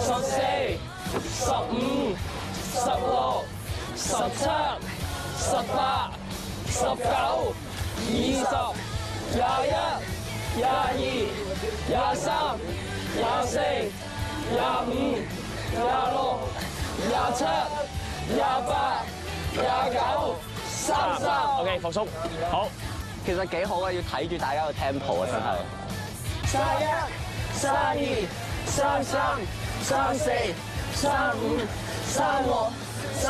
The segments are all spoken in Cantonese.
14、15、16、17、18、19、20、21、22、23、24、25、26、27、28、29、30。OK， 復甦，好。其實幾好啊，要睇住大家個 tempo 啊，真係。31、32、33、34、35、36、37。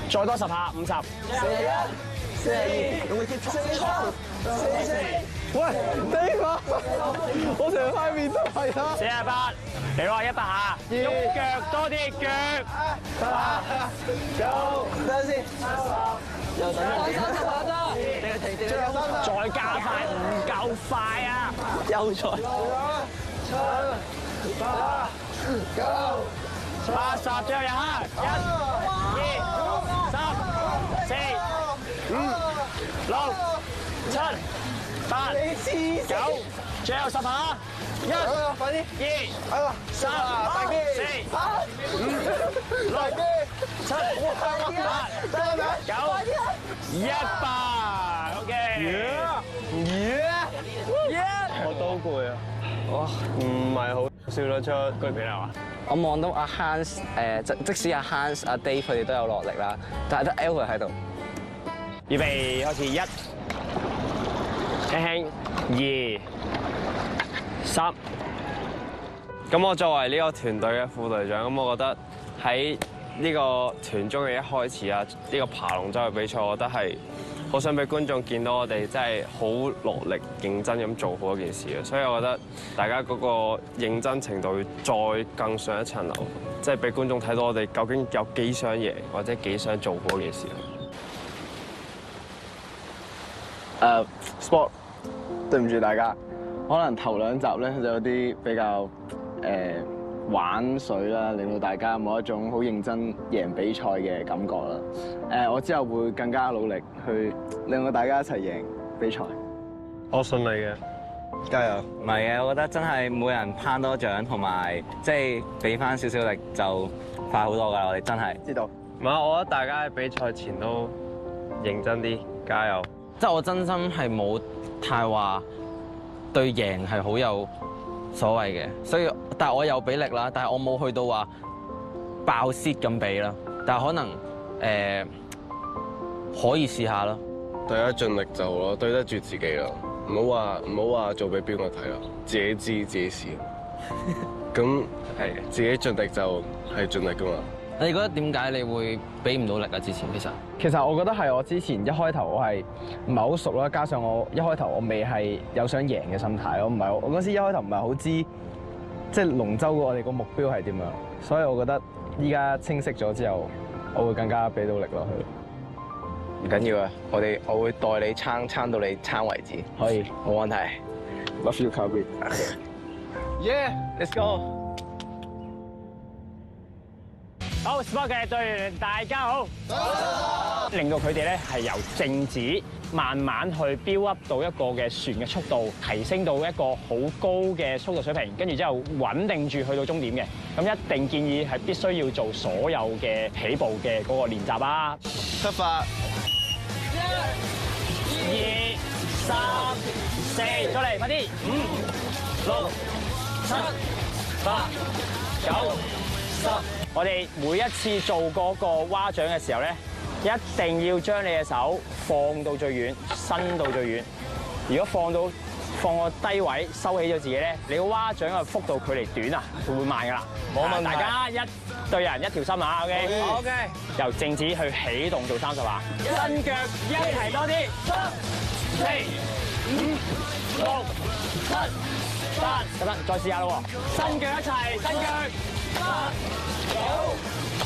再多10下，50。41、42、43、44。喂，呢個我成塊面都係啦。 48，你話100下，喐腳多啲腳。等陣先。又等陣。再加快，唔夠快啊！又再。 80，最後1下，1、2、3、4、5、6、7、8、9，最後10下，1、2、3、4、5、6、7、8、9、100。OK。我都攰啊！哇，唔係好笑得出句俾你話。我望到阿 Hans 即使阿 Hans、阿 Dave 佢哋都有落力啦，但係得 Albert 喺度。預備開始，1、輕輕2、3。咁我作為呢個團隊嘅副隊長，咁我覺得喺呢個團中嘅一開始啊，呢個爬龍舟嘅比賽，我覺得係好想俾觀眾見到我哋真係好落力、認真咁做好一件事嘅，所以我覺得大家嗰個認真程度要再更上一層樓，即係俾觀眾睇到我哋究竟有幾想贏，或者幾想做好一件事。Sport， 對唔住大家，可能頭2集咧就有啲比較玩水啦，令到大家冇一種好認真贏比賽嘅感覺啦。我之後會更加努力去令到大家一齊贏比賽。我信你嘅，加油！唔係嘅，我覺得真係每人攀多獎，同埋即係俾翻少少力就快好多㗎啦！我哋真係知道。唔係，我覺得大家喺比賽前都認真啲，加油！即係我真心係冇太話對贏係好有所謂嘅，所以但係我有俾力啦，但係我冇去到話爆蝕咁俾啦，但係可能可以試下咯。大家盡力就好咯，對得住自己咯，唔好話做俾邊個睇咯，自己知自己試。咁係自己盡力就係盡力噶嘛。你覺得點解你會俾唔到力啊？之前其實我覺得係我之前一開頭我係唔係好熟啦，加上我一開頭我未係有想贏嘅心態咯，我嗰時一開頭唔係好知即係龍舟我哋個目標係點樣，所以我覺得依家清晰咗之後，我會更加俾到力落去。唔緊要啊，我會代你撐到你撐為止。可以，冇問題。Love you, Calvin. Yeah, let's go. 好 ，Sport 嘅隊員大家好，令到佢哋咧係由靜止慢慢去 build up 到一個嘅船嘅速度，提升到一個好高嘅速度水平，跟住之後穩定住去到終點嘅。咁一定建議係必須要做所有嘅起步嘅嗰個練習啦。出發。1、2、3、4，再嚟，快啲！5、6、7、8、9、10。我哋每一次做嗰個蛙掌嘅時候咧，一定要將你嘅手放到最遠，伸到最遠。如果放個低位收起咗自己咧，你個蛙掌嘅幅度距離短啊，就會慢噶啦。冇問題。大家一隊人一條心啊 ，OK？ OK。由靜止去起動做30下，伸腳一齊多啲。3、4、5、6、7、8，咁樣再試下咯喎，伸腳一齊，伸腳。8、9、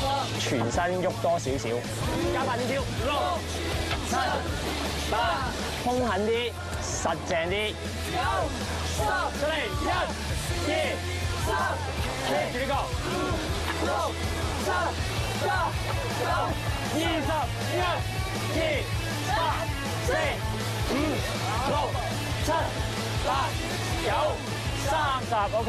10，全身喐多少少，加快少少。6、7、8，兇狠啲，實淨啲。9、10，出嚟！1、2、3，接住呢個。5、6、7、8、9、20，1、2、3、4、5、6、7、8、9、30，OK。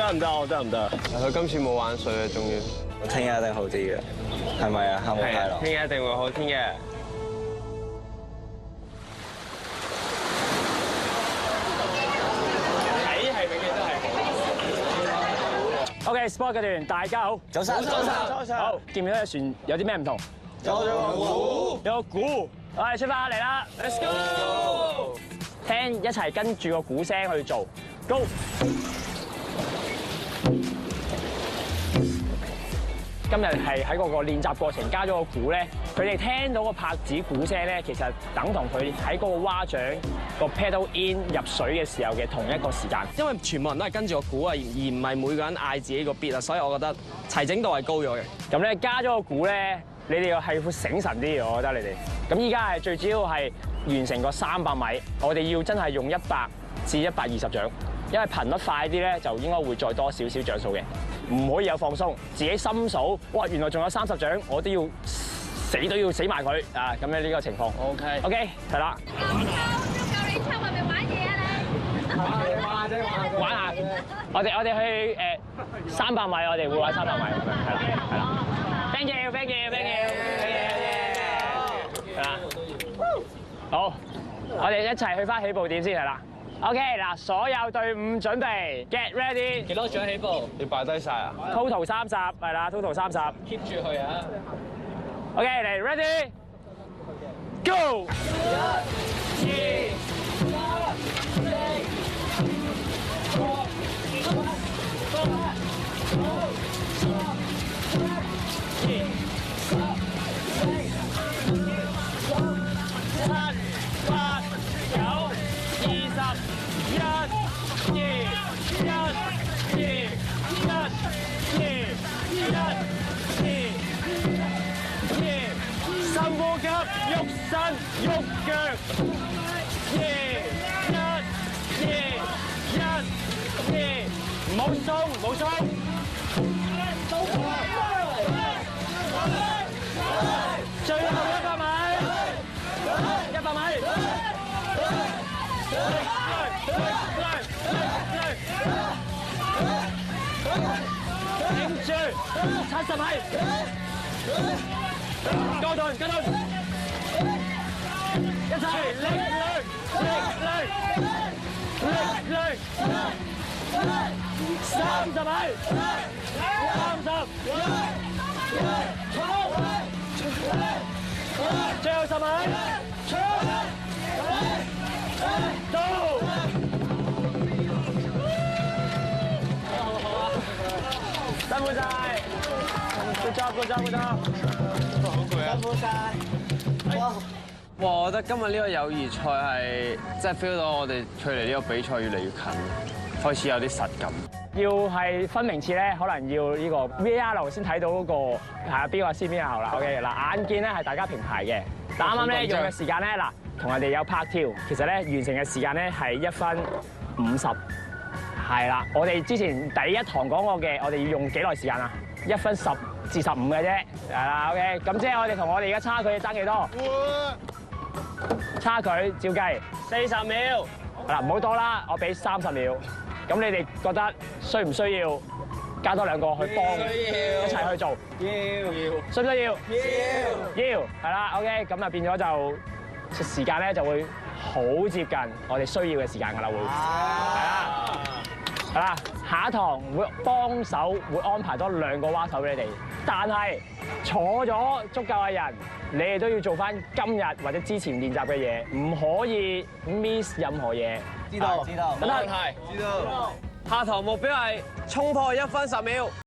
得唔得？我得唔得？佢今次冇玩水啊，終於。聽日一定好啲嘅，係咪啊？幸福快樂。聽日一定會好天嘅。睇係永遠都係好。OK，sport 嗰段大家好。早晨，早晨。好，見唔見到隻船有啲咩唔同？有個鼓，有個鼓。我哋出發嚟啦 ，Let's go！ 聽一齊跟住個鼓聲去做 ，Go！ 今日係喺嗰個練習過程加咗個鼓咧，佢哋聽到個拍子鼓聲咧，其實等同佢喺嗰個蛙掌個 pedal in 入水嘅時候嘅同一個時間。因為全部人都係跟住個鼓啊，而唔係每個人嗌自己個 beat 啊，所以我覺得齊整度係高咗嘅。咁咧加咗個鼓咧，你哋係會醒神啲嘅，我覺得你哋。咁依家係最主要係完成個300米，我哋要真係用100至120掌，因為頻率快啲咧，就應該會再多少少掌數嘅，唔可以有放鬆，自己心數，哇，原來仲有30掌，我都要死埋佢啊！咁樣呢個情況。OK，係啦。教你抽係咪玩嘢啊你？玩下，我哋去300米，我哋會玩300米，係啦。Thank you。係啦，好，我哋一齊去翻起步點先係啦。OK， 嗱，所有隊伍準備 ，get ready。幾多掌起步？要擺低晒啊 ？Total 30，係啦 ，Total 30。keep 住去啊 OK， 嚟 ，ready，go。1、2、深呼吸，喐身喐腳。唔好鬆，唔好鬆。最後100米。頂住，70米。高頓，一齊力量，30米，30，最後10米，到，辛苦晒，good job。哇！我覺得今日呢個友誼賽係真係 feel 到我哋距離呢個比賽越嚟越近，開始有啲實感。要係分名次咧，可能要呢個 VAR 先睇到嗰個係啊邊個先邊個後啦。OK， 嗱，眼見咧係大家平排嘅，但啱啱咧用嘅時間咧嗱，同人哋有拍跳，其實咧完成嘅時間咧係1分50，係啦。我哋之前第一堂講過嘅，我哋要用幾耐時間啊？1分10至15嘅啫，係啦。OK， 咁即係我哋同我哋而家差距爭幾多？差距照計40秒。嗱，唔好多啦，我俾30秒。咁你哋覺得需唔需要加多2個去幫一齊去做？需唔需要？要，係啦。OK， 咁啊變咗就時間咧就會好接近我哋需要嘅時間㗎啦，會係啦。下一堂會幫手會安排多2個蛙手俾你哋，但係坐咗足夠嘅人，你哋都要做翻今日或者之前練習嘅嘢，唔可以 miss 任何嘢。知道。冇問題。知道。下堂目標係衝破1分10秒。